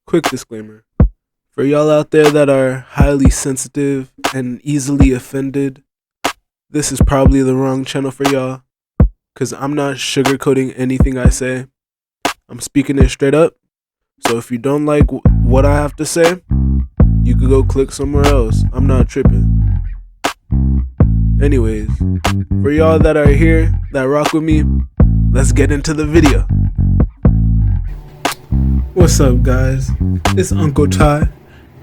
Quick disclaimer. For y'all out there that are highly sensitive and easily offended, this is probably the wrong channel for y'all. Because I'm not sugarcoating anything I say. I'm speaking it straight up. So if you don't like what I have to say, you could go click somewhere else. I'm not tripping. Anyways, for y'all that are here, that rock with me, let's get into the video. What's up, guys? It's Uncle Ty,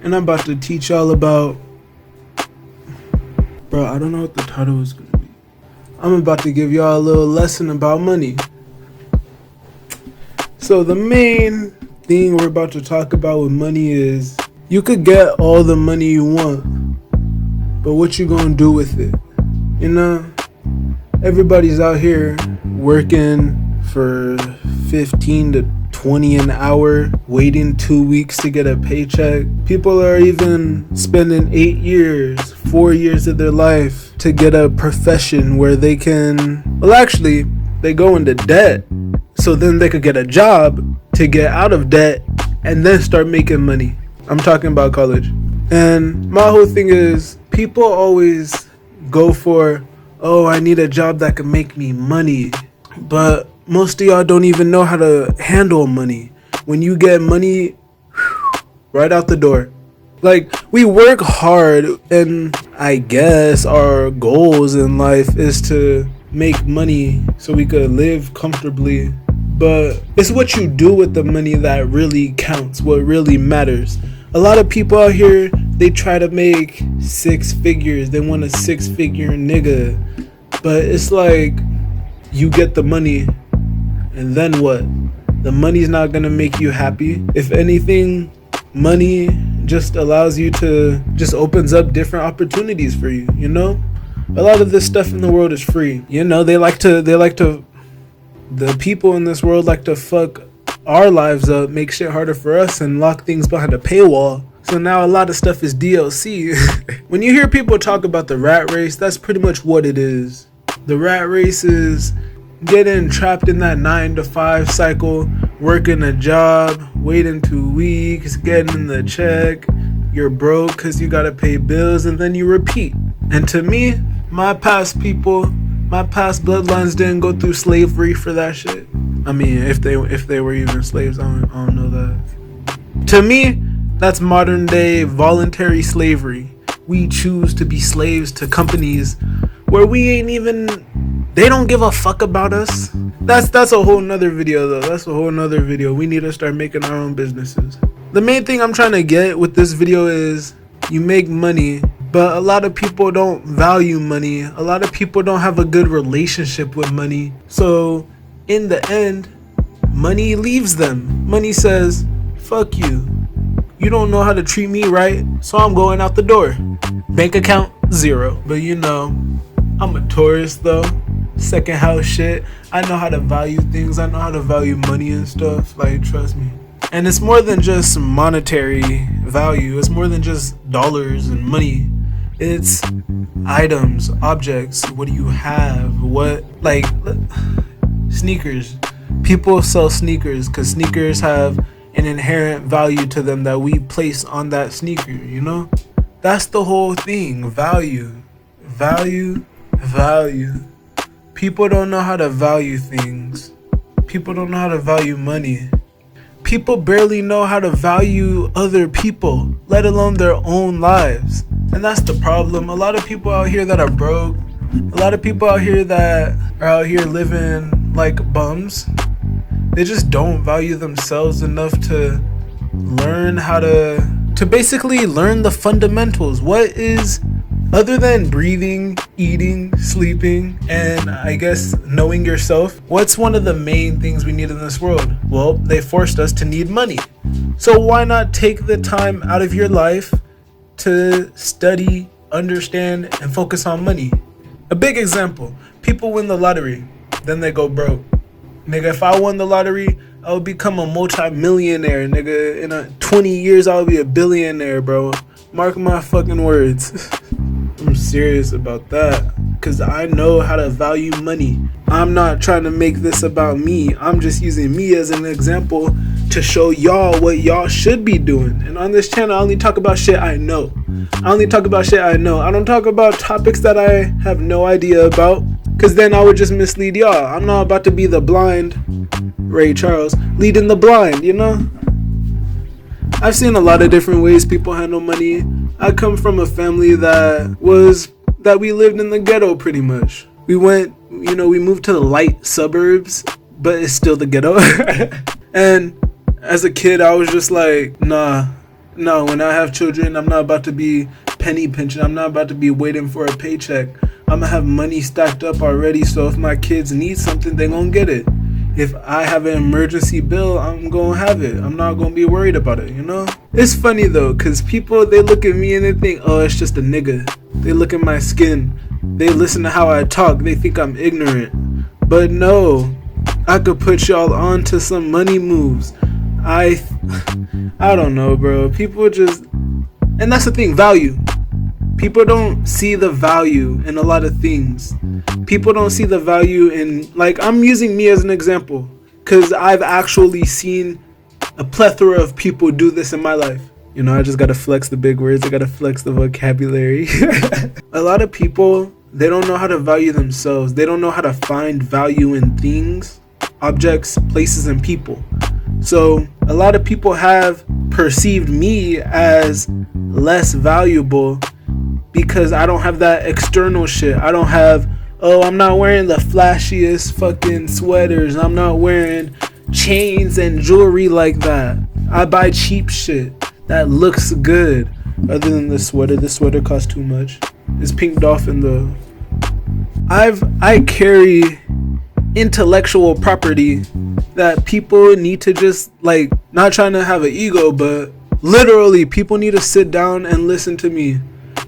and I'm about to teach y'all about... Bro, I don't know what the title is gonna be. I'm about to give y'all a little lesson about money. So the main thing we're about to talk about with money is you could get all the money you want, but what you gonna do with it? You know, everybody's out here working for 15 to 20 an hour, waiting 2 weeks to get a paycheck. People are even spending 8 years, 4 years of their life to get a profession where they can, well, actually, they go into debt so then they could get a job to get out of debt and then start making money. I'm talking about college. And my whole thing is, people always go for, oh, I need a job that can make me money. But most of y'all don't even know how to handle money. When you get money, right out the door. Like, we work hard, and I guess our goals in life is to make money so we could live comfortably. But it's what you do with the money that really counts, what really matters. A lot of people out here, they try to make 6 figures. They want a 6-figure nigga. But it's like, you get the money, and then what? The money's not gonna make you happy. If anything, money just allows you to, just opens up different opportunities for you, you know? A lot of this stuff in the world is free. You know, the people in this world like to fuck our lives up, make shit harder for us, and lock things behind a paywall. So now a lot of stuff is DLC. When you hear people talk about the rat race, that's pretty much what it is. The rat race is getting trapped in that 9 to 5 cycle, working a job, waiting 2 weeks, getting the check, you're broke because you gotta pay bills, and then you repeat. And to me, my past bloodlines didn't go through slavery for that shit. I mean, if they were even slaves, I don't know that. To me, that's modern day voluntary slavery. We choose to be slaves to companies where we ain't even, they don't give a fuck about us. That's a whole nother video though. That's a whole nother video. We need to start making our own businesses. The main thing I'm trying to get with this video is, you make money, but a lot of people don't value money. A lot of people don't have a good relationship with money. So in the end, money leaves them. Money says, fuck you. You don't know how to treat me right, so I'm going out the door. Bank account, 0. But you know, I'm a tourist though. Second house shit. I know how to value things. I know how to value money and stuff. Like, trust me. And it's more than just monetary value. It's more than just dollars and money. It's items, objects. What do you have? What, like, sneakers. People sell sneakers because sneakers have an inherent value to them that we place on that sneaker, you know? That's the whole thing. Value. People don't know how to value things. People don't know how to value money. People barely know how to value other people, let alone their own lives. And that's the problem. A lot of people out here that are broke, a lot of people out here that are out here living like bums, they just don't value themselves enough to learn how to basically learn the fundamentals. What is, other than breathing, eating, sleeping, and I guess knowing yourself, what's one of the main things we need in this world? Well, they forced us to need money. So why not take the time out of your life to study, understand, and focus on money? A big example, people win the lottery, then they go broke. Nigga, if I won the lottery, I would become a multi-millionaire, nigga. In 20 years, I would be a billionaire, bro. Mark my fucking words. I'm serious about that, because I know how to value money. I'm not trying to make this about me. I'm just using me as an example to show y'all what y'all should be doing. And on this channel, I only talk about shit I know. I don't talk about topics that I have no idea about, because then I would just mislead y'all. I'm not about to be the blind Ray Charles leading the blind, you know? I've seen a lot of different ways people handle money. I come from a family that we lived in the ghetto pretty much. We moved to the light suburbs, but it's still the ghetto. And as a kid, I was just like, no, when I have children, I'm not about to be penny pinching. I'm not about to be waiting for a paycheck. I'm gonna have money stacked up already, so if my kids need something, they're gonna get it. If I have an emergency bill, I'm gonna have it. I'm not gonna be worried about it, you know? It's funny though, cause people, they look at me and they think, oh, it's just a nigga. They look at my skin. They listen to how I talk. They think I'm ignorant. But no, I could put y'all on to some money moves. I don't know, bro. People just, and that's the thing, value. People don't see the value in a lot of things. People don't see the value in, like, I'm using me as an example because I've actually seen a plethora of people do this in my life. You know, I just gotta flex the big words. I gotta flex the vocabulary. A lot of people, they don't know how to value themselves. They don't know how to find value in things, objects, places, and people. So a lot of people have perceived me as less valuable because I don't have that external shit. I don't have, I'm not wearing the flashiest fucking sweaters. I'm not wearing chains and jewelry like that. I buy cheap shit that looks good. Other than the sweater costs too much. It's Pink Dolphin though. I carry intellectual property that people need to just, like, not trying to have an ego, but literally people need to sit down and listen to me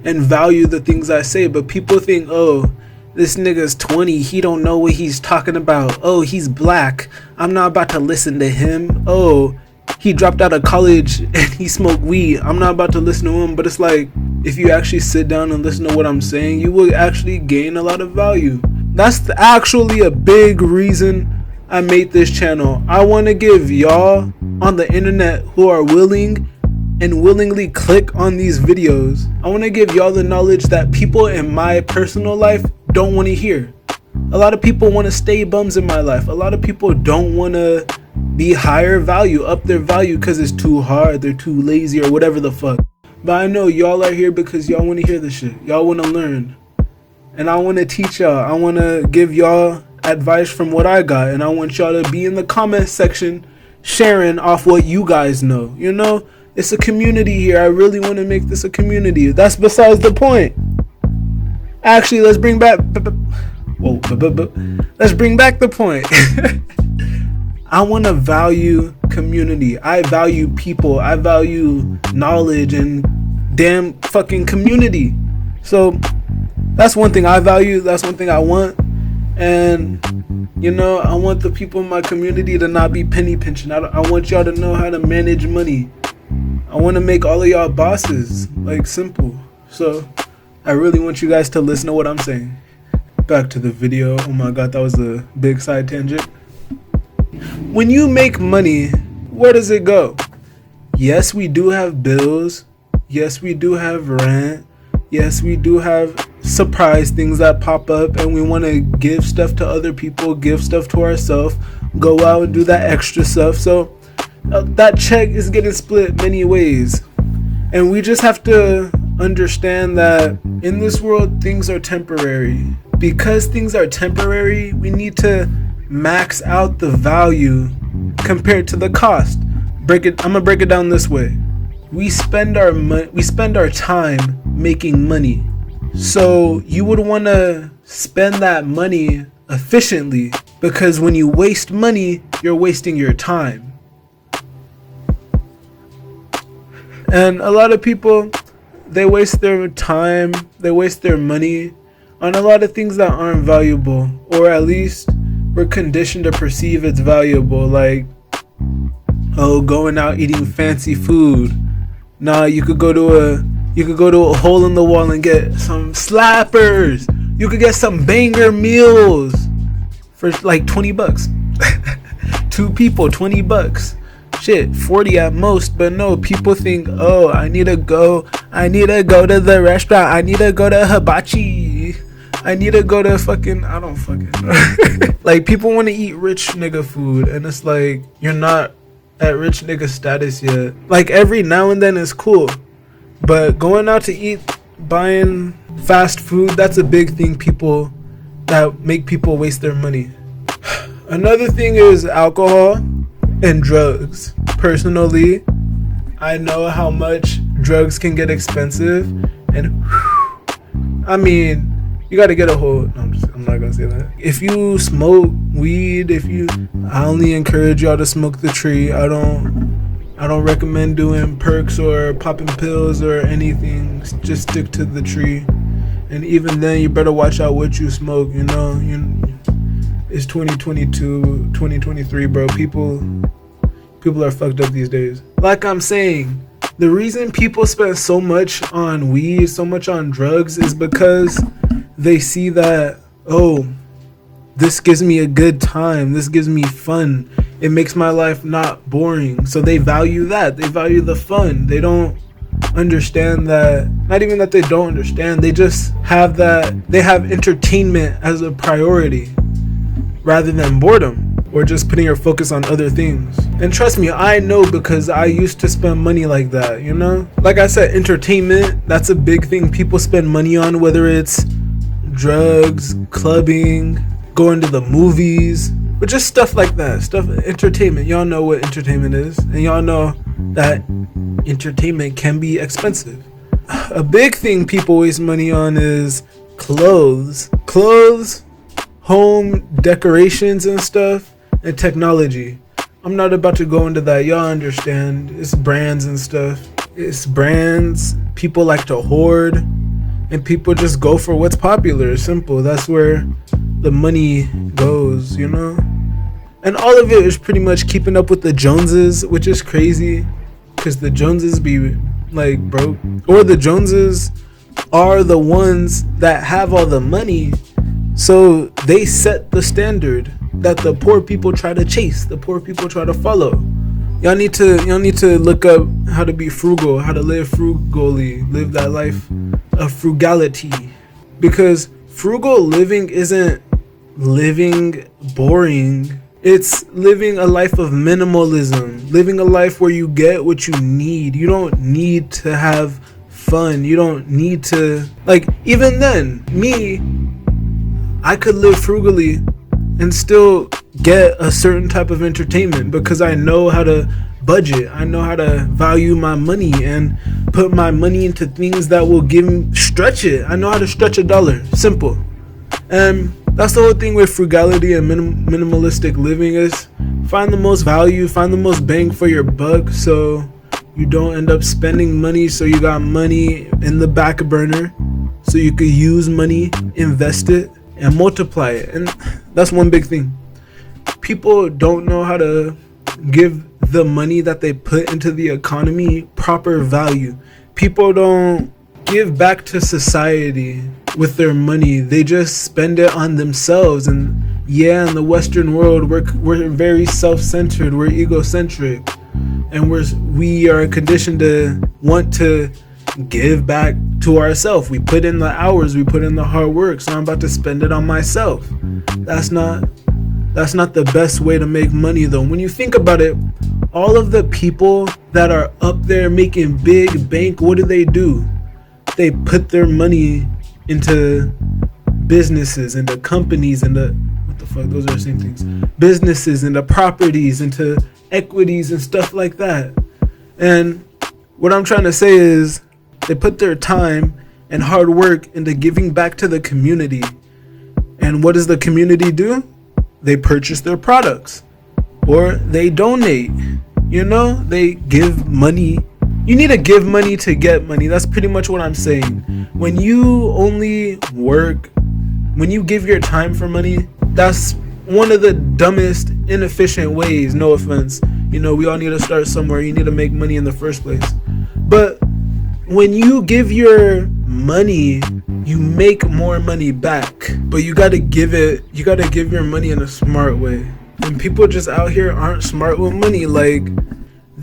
and value the things I say. But people think, oh, this nigga's 20, he don't know what he's talking about. Oh, he's black, I'm not about to listen to him. Oh, he dropped out of college and he smoked weed, I'm not about to listen to him. But it's like, if you actually sit down and listen to what I'm saying, you will actually gain a lot of value. That's actually a big reason I made this channel. I want to give y'all on the internet who are willing and willingly click on these videos, I want to give y'all the knowledge that people in my personal life don't want to hear. A lot of people want to stay bums in my life. A lot of people don't want to be higher value, up their value, because it's too hard, they're too lazy, or whatever the fuck. But I know y'all are here because y'all want to hear this shit. Y'all want to learn. And I want to teach y'all. I want to give y'all advice from what I got. And I want y'all to be in the comment section sharing off what you guys know. You know, it's a community here. I really want to make this a community. That's besides the point. Actually, let's bring back... Let's bring back the point. I want to value community. I value people. I value knowledge and damn fucking community. So that's one thing I value. That's one thing I want. And, you know, I want the people in my community to not be penny pinching. I want y'all to know how to manage money. I want to make all of y'all bosses. Like, simple. So I really want you guys to listen to what I'm saying. Back to the video. Oh my god, that was a big side tangent. When you make money, where does it go? Yes, we do have bills. Yes, we do have rent. Yes, we do have surprise things that pop up, and we want to give stuff to other people, give stuff to ourselves, go out and do that extra stuff. So that check is getting split many ways. And we just have to understand that in this world, things are temporary. Because things are temporary, we need to max out the value compared to the cost. I'm gonna break it down this way. We spend our time making money. So you would want to spend that money efficiently, because when you waste money, you're wasting your time. And a lot of people, they waste their time, they waste their money on a lot of things that aren't valuable, or at least we're conditioned to perceive it's valuable. Like, oh, going out eating fancy food. Nah, you could go to a hole in the wall and get some slappers. You could get some banger meals for like $20. 2 people, $20. shit, 40 at most. But no, people think, oh, I need to go to the restaurant, I need to go to hibachi, I need to go to fucking, I don't fucking know. Like, people want to eat rich nigga food, and it's like, you're not at rich nigga status yet. Like, every now and then is cool, but going out to eat, buying fast food, that's a big thing that make people waste their money. Another thing is alcohol and drugs. Personally, I know how much drugs can get expensive, and I mean, you gotta get a hold. No, I'm not gonna say that. If you smoke weed, I only encourage y'all to smoke the tree. I don't recommend doing perks or popping pills or anything. Just stick to the tree. And even then, you better watch out what you smoke. You know, it's 2022, 2023, bro. People are fucked up these days. Like I'm saying, the reason people spend so much on weed, so much on drugs, is because they see that, oh, this gives me a good time, this gives me fun, it makes my life not boring. So they value that, they value the fun. They don't understand that, not even that they don't understand, they just have that, they have entertainment as a priority rather than boredom or just putting your focus on other things. And trust me, I know, because I used to spend money like that, you know? Like I said, entertainment, that's a big thing people spend money on, whether it's drugs, clubbing, going to the movies, but just stuff like that, entertainment. Y'all know what entertainment is, and y'all know that entertainment can be expensive. A big thing people waste money on is clothes, home decorations and stuff, and technology. I'm not about to go into that, y'all understand. It's brands and stuff. It's brands, people like to hoard, and people just go for what's popular. Simple. That's where the money goes, you know? And all of it is pretty much keeping up with the Joneses, which is crazy, because the Joneses be like broke, or the Joneses are the ones that have all the money, so they set the standard that the poor people try to chase, the poor people try to follow. Y'all need to look up how to be frugal, how to live frugally, live that life of frugality. Because frugal living isn't living boring. It's living a life of minimalism, living a life where you get what you need. You don't need to have fun. You don't need to, like, even then, I could live frugally and still get a certain type of entertainment because I know how to budget. I know how to value my money and put my money into things that will stretch it. I know how to stretch $1. Simple. And that's the whole thing with frugality and minimalistic living is find the most value, find the most bang for your buck, so you don't end up spending money, so you got money in the back burner, so you could use money, invest it, and multiply it. And that's one big thing. People don't know how to give the money that they put into the economy proper value. People don't give back to society with their money. They just spend it on themselves. And yeah, in the Western world, we're very self-centered, we're egocentric, and we are conditioned to want to give back to ourselves. We put in the hours, we put in the hard work, so I'm about to spend it on myself. That's not the best way to make money, though. When you think about it, all of the people that are up there making big bank, what do? They put their money into businesses, into companies, into what the fuck, those are the same things. Businesses, into properties, into equities and stuff like that. And what I'm trying to say is they put their time and hard work into giving back to the community. And what does the community do? They purchase their products or they donate. You know, they give money. You need to give money to get money. That's pretty much what I'm saying. When you only work, when you give your time for money, that's one of the dumbest, inefficient ways. No offense. You know, we all need to start somewhere. You need to make money in the first place. But when you give your money, you make more money back. But you gotta give your money in a smart way. And people just out here aren't smart with money. Like,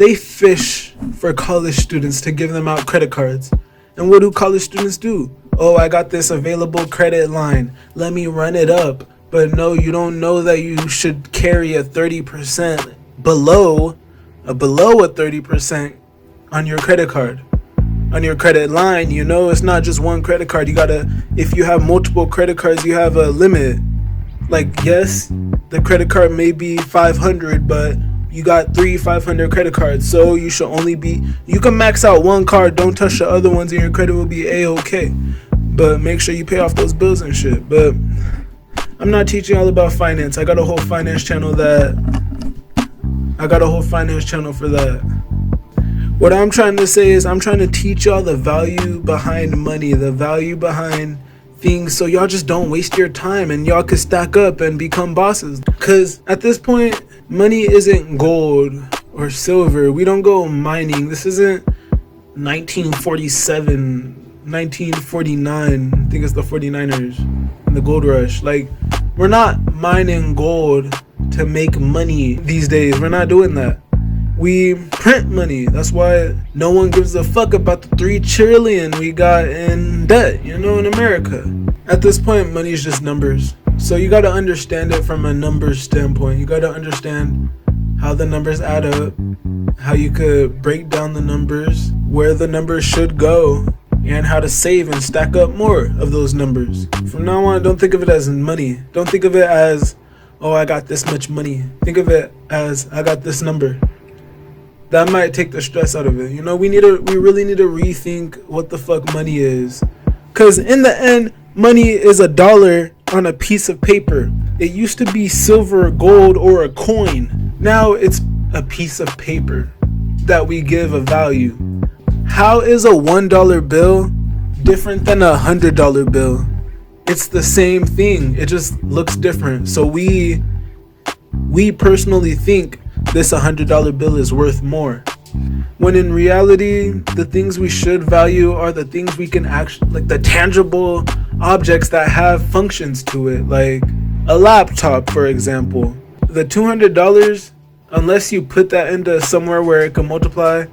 they fish for college students to give them out credit cards. And what do college students do? Oh, I got this available credit line. Let me run it up. But no, you don't know that you should carry a 30% below a 30% on your credit card. On your credit line, you know, it's not just one credit card. You gotta, if you have multiple credit cards, you have a limit. Like, yes, the credit card may be 500, but you got 500 credit cards, so you should only be, you can max out one card, don't touch the other ones, and your credit will be a-okay. But make sure you pay off those bills and shit. But I'm not teaching all about finance. I got a whole finance channel for that. What I'm trying to say is I'm trying to teach y'all the value behind money, the value behind things, so y'all just don't waste your time and y'all could stack up and become bosses. Because at this point, money isn't gold or silver. We don't go mining. This isn't 1947, 1949. I think it's the 49ers and the gold rush. Like, we're not mining gold to make money these days. We're not doing that. We print money. That's why no one gives a fuck about the 3 trillion we got in debt, you know, in America. At this point, money is just numbers. So you got to understand it from a numbers standpoint. You got to understand how the numbers add up, how you could break down the numbers, where the numbers should go, and how to save and stack up more of those numbers. From now on, don't think of it as money. Don't think of it as, oh, I got this much money. Think of it as, I got this number. That might take the stress out of it. You know, we really need to rethink what the fuck money is. Because in the end, money is $1 on a piece of paper. It used to be silver, gold, or a coin. Now it's a piece of paper that we give a value. How is a $1 bill different than a $100 bill? It's the same thing. It just looks different. So we personally think this $100 bill is worth more, when in reality, the things we should value are the things we can actually, like the tangible objects that have functions to it, like a laptop, for example. The $200, unless you put that into somewhere where it can multiply,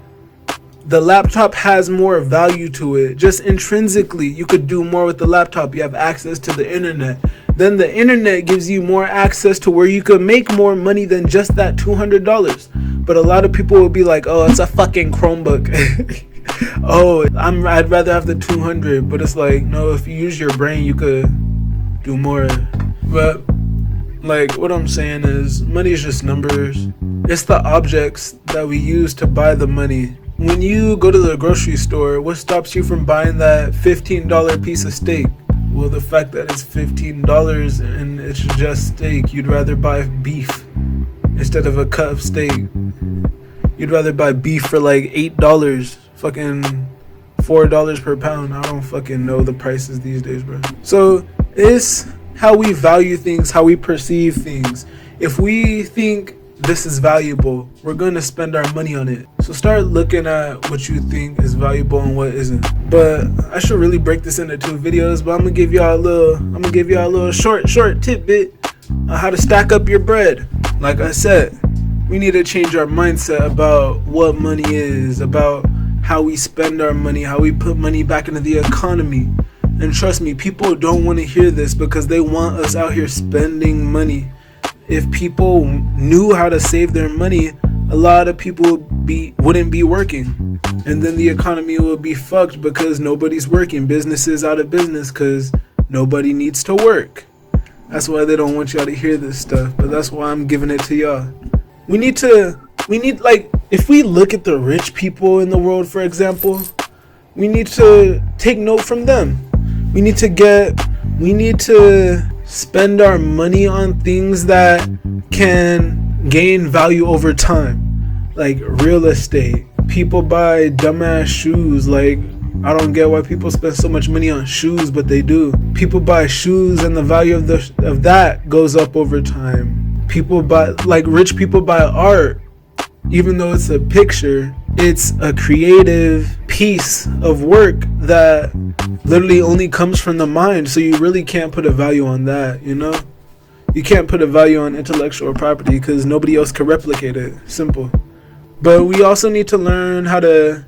the laptop has more value to it. Just intrinsically, you could do more with the laptop. You have access to the internet. Then the internet gives you more access to where you could make more money than just that $200. But a lot of people will be like, oh, it's a fucking Chromebook. Oh, I'd rather have the 200. But it's like, no, if you use your brain, you could do more. But like, what I'm saying is, money is just numbers. It's the objects that we use to buy the money. When you go to the grocery store, what stops you from buying that $15 piece of steak? Well, the fact that it's $15 and it's just steak. You'd rather buy beef instead of a cut of steak. You'd rather buy beef for like $8, fucking $4 per pound. I don't fucking know the prices these days, bro. So it's how we value things, how we perceive things. If we think this is valuable, we're going to spend our money on it. So start looking at what you think is valuable and what isn't. But I should really break this into 2 videos, but I'm gonna give y'all a little short tidbit on how to stack up your bread. Like I said, we need to change our mindset about what money is, about how we spend our money, how we put money back into the economy. And trust me, people don't want to hear this because they want us out here spending money. If people knew how to save their money, a lot of people wouldn't be working. And then the economy would be fucked because nobody's working. Businesses out of business because nobody needs to work. That's why they don't want y'all to hear this stuff. But that's why I'm giving it to y'all. We need like, if we look at the rich people in the world, for example, we need to take note from them. We need to spend our money on things that can gain value over time, like real estate. People buy dumbass shoes. Like, I don't get why people spend so much money on shoes, but they do. People buy shoes and the value of that goes up over time. People buy, like, rich people buy art. Even though it's a picture, it's a creative piece of work that literally only comes from the mind. So you really can't put a value on that, you know? You can't put a value on intellectual property because nobody else can replicate it. Simple. But we also need to learn how to,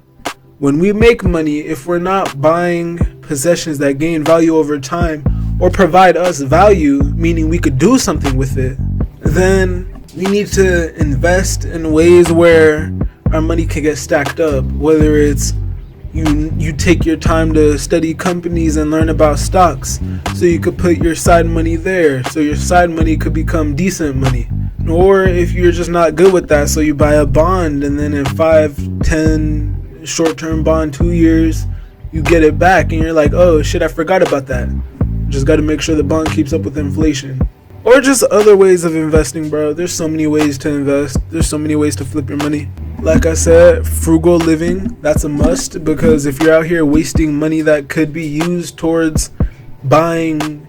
when we make money, if we're not buying possessions that gain value over time or provide us value, meaning we could do something with it, then we need to invest in ways where our money can get stacked up. Whether it's you take your time to study companies and learn about stocks so you could put your side money there, so your side money could become decent money. Or if you're just not good with that, so you buy a bond and then in 5-10 short-term bond, 2 years, you get it back and you're like, oh shit, I forgot about that. Just got to make sure the bond keeps up with inflation. Or just other ways of investing, bro. There's so many ways to invest. There's so many ways to flip your money. Like I said, frugal living, that's a must, because if you're out here wasting money that could be used towards buying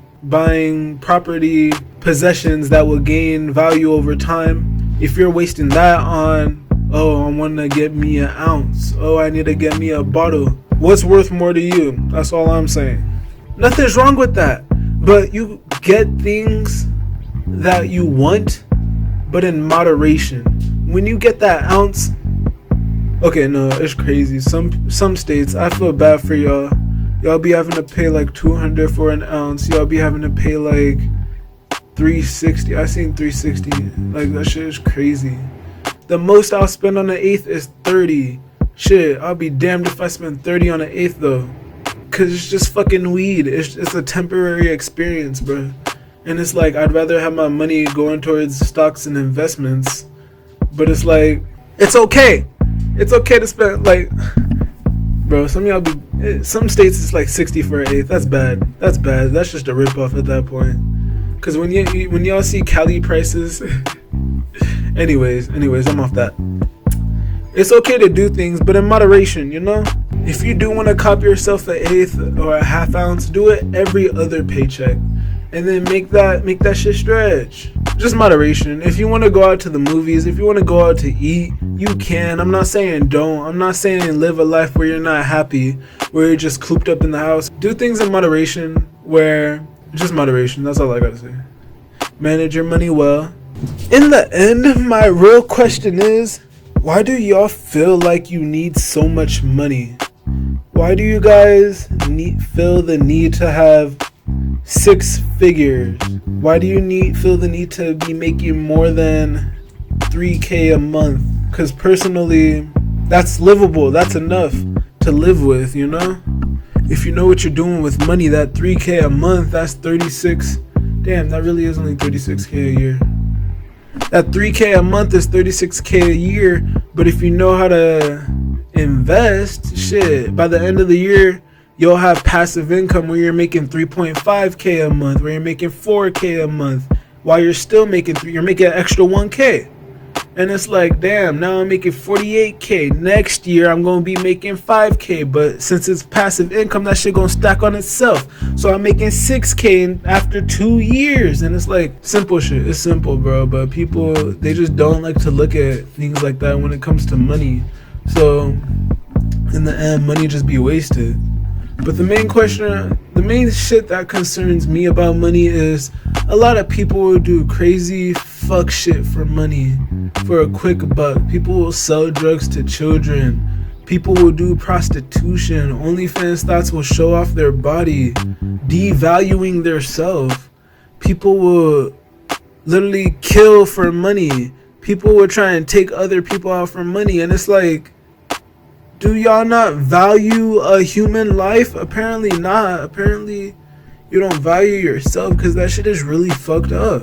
property, possessions that will gain value over time, if you're wasting that on, oh, I want to get me an ounce, oh, I need to get me a bottle, what's worth more to you? That's all I'm saying. Nothing's wrong with that, but you get things that you want, but in moderation. When you get that ounce, okay, no, it's crazy. Some states, I feel bad for y'all. Y'all be having to pay like $200 for an ounce. Y'all be having to pay like $360. I seen $360. Like, that shit is crazy. The most I'll spend on an eighth is $30. Shit, I'll be damned if I spend $30 on an eighth though. Cause it's just fucking weed. It's a temporary experience, bro. And it's like, I'd rather have my money going towards stocks and investments. But it's like, it's okay. It's okay to spend, like, bro, some states it's like 60 for an eighth. That's bad. That's bad. That's just a ripoff at that point. Cause when y'all see Cali prices, anyways, I'm off that. It's okay to do things, but in moderation, you know? If you do want to cop yourself an eighth or a half ounce, do it every other paycheck. And then make that shit stretch. Just moderation. If you want to go out to the movies, if you want to go out to eat, you can. I'm not saying don't. I'm not saying live a life where you're not happy, where you're just cooped up in the house. Do things in moderation, where just moderation. That's all I gotta say. Manage your money well. In the end, my real question is, why do y'all feel like you need so much money? Why do you guys feel the need to have 6 figures? Why do you feel the need to be making more than $3,000 a month? Because personally, that's livable. That's enough to live with, you know? If you know what you're doing with money, that $3,000 a month, that's 36. Damn, that really is only $36,000 a year. That $3,000 a month is $36,000 a year. But if you know how to invest, shit, by the end of the year, you'll have passive income where you're making $3.5K a month, where you're making $4K a month, while you're still making you're making an extra $1K. And it's like, damn, now I'm making $48K. Next year I'm gonna be making $5K, but since it's passive income, that shit gonna stack on itself. So I'm making $6K after 2 years. And it's like simple shit. It's simple, bro. But people, they just don't like to look at things like that when it comes to money. So in the end, money just be wasted. But the main shit that concerns me about money is a lot of people will do crazy fuck shit for money, for a quick buck. People will sell drugs to children. People will do prostitution. OnlyFans thoughts will show off their body, devaluing their self. People will literally kill for money. People will try and take other people out for money. And it's like, do y'all not value a human life? Apparently not. Apparently you don't value yourself, because that shit is really fucked up.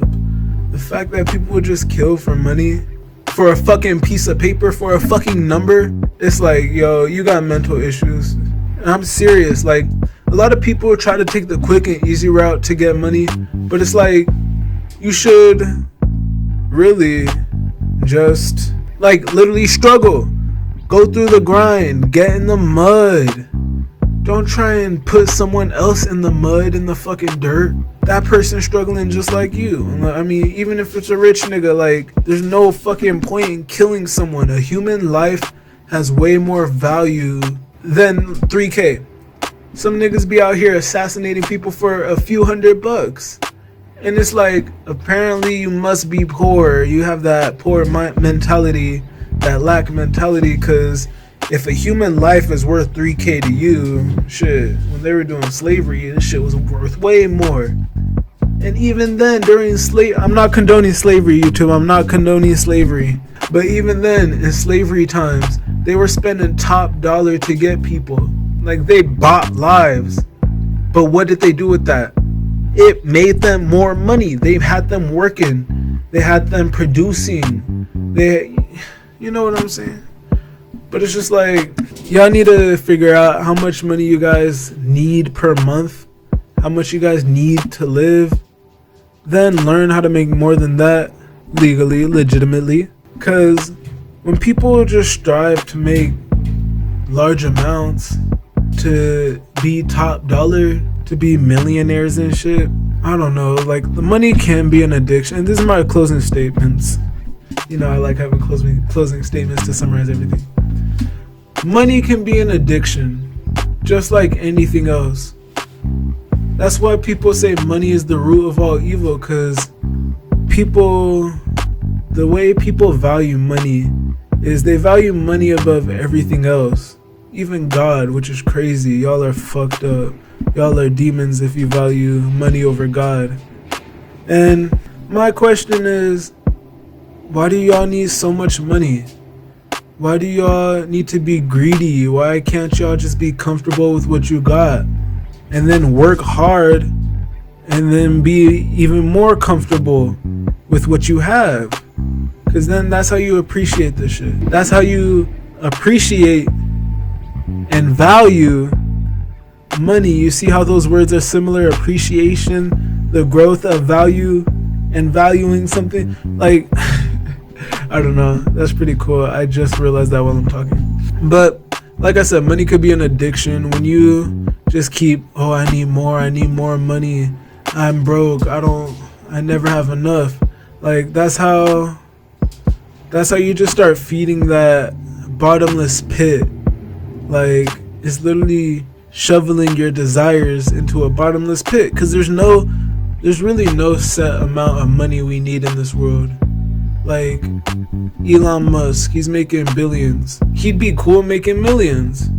The fact that people would just kill for money, for a fucking piece of paper, for a fucking number, it's like, yo, you got mental issues. And I'm serious. Like, a lot of people try to take the quick and easy route to get money, but it's like, you should really just, like, literally struggle. Go through the grind, get in the mud. Don't try and put someone else in the mud, in the fucking dirt. That person's struggling just like you. I mean, even if it's a rich nigga, like, there's no fucking point in killing someone. A human life has way more value than $3K. Some niggas be out here assassinating people for a few $100. And it's like, apparently you must be poor. You have that poor mentality that lack mentality, because if a human life is worth 3K to you, shit, when they were doing slavery, this shit was worth way more. And even then, during I'm not condoning slavery, YouTube, I'm not condoning slavery. But even then, in slavery times, they were spending top dollar to get people. Like, they bought lives. But what did they do with that? It made them more money. They had them working. They had them producing. You know what I'm saying? But it's just like, y'all need to figure out how much money you guys need per month, how much you guys need to live, then learn how to make more than that legally, legitimately. Because when people just strive to make large amounts, to be top dollar, to be millionaires and shit, I don't know, like, the money can be an addiction. And these are my closing statements. You know, I like having closing statements to summarize everything. Money can be an addiction, just like anything else. That's why people say money is the root of all evil, because the way people value money is they value money above everything else. Even God, which is crazy. Y'all are fucked up. Y'all are demons if you value money over God. And my question is, why do y'all need so much money? Why do y'all need to be greedy? Why can't y'all just be comfortable with what you got? And then work hard and then be even more comfortable with what you have. Because then that's how you appreciate this shit. That's how you appreciate and value money. You see how those words are similar? Appreciation, the growth of value, and valuing something. Like, I don't know. That's pretty cool. I just realized that while I'm talking. But like I said, money could be an addiction. When you just keep, oh, I need more money. I'm broke. I never have enough. Like, that's how you just start feeding that bottomless pit. Like, it's literally shoveling your desires into a bottomless pit, because there's really no set amount of money we need in this world. Like, Elon Musk, he's making billions. He'd be cool making millions.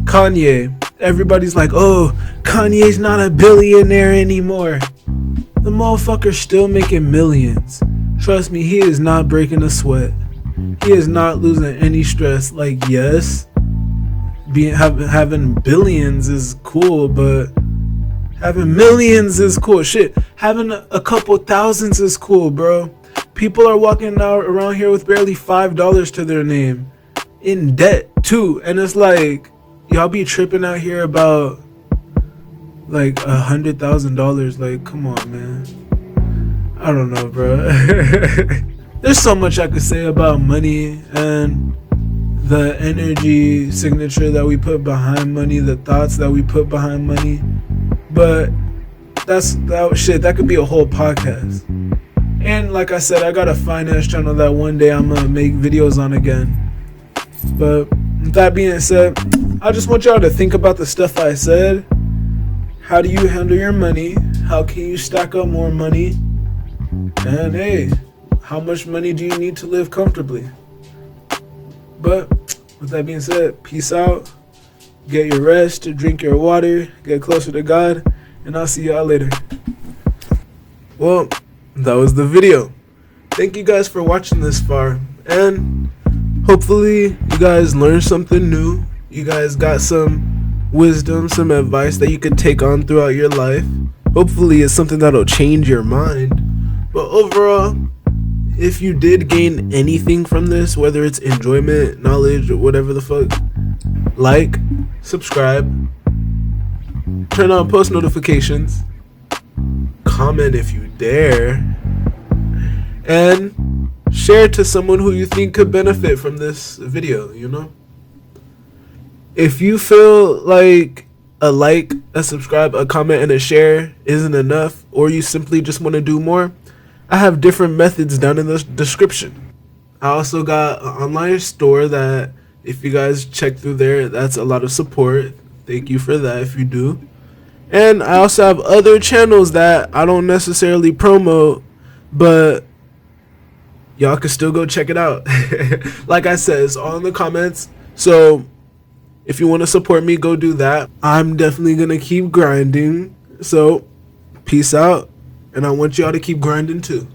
Kanye, everybody's like, oh, Kanye's not a billionaire anymore. The motherfucker's still making millions. Trust me, he is not breaking a sweat. He is not losing any stress. Like, yes, having billions is cool, but having millions is cool. Shit, having a couple thousands is cool, bro. People are walking out around here with barely $5 to their name, in debt too, and it's like, y'all be tripping out here about like $100,000. Like, come on, man. I don't know, bro. There's so much I could say about money and the energy signature that we put behind money, the thoughts that we put behind money, but that could be a whole podcast. And like I said, I got a finance channel that one day I'm gonna make videos on again. But with that being said, I just want y'all to think about the stuff I said. How do you handle your money? How can you stack up more money? And hey, how much money do you need to live comfortably? But with that being said, peace out. Get your rest, drink your water, get closer to God, and I'll see y'all later. Well, that was the video. Thank you guys for watching this far, and hopefully you guys learned something new. You guys got some wisdom, some advice that you could take on throughout your life. Hopefully it's something that'll change your mind. But overall, if you did gain anything from this, whether it's enjoyment, knowledge, or whatever the fuck, like, subscribe, turn on post notifications, comment if you dare, and share to someone who you think could benefit from this video, you know? If you feel like a like, a subscribe, a comment, and a share isn't enough, or you simply just want to do more, I have different methods down in the description. I also got an online store that if you guys check through there, that's a lot of support. Thank you for that if you do. And I also have other channels that I don't necessarily promote, but y'all can still go check it out. Like I said, it's all in the comments. So if you want to support me, go do that. I'm definitely gonna keep grinding. So peace out, and I want y'all to keep grinding too.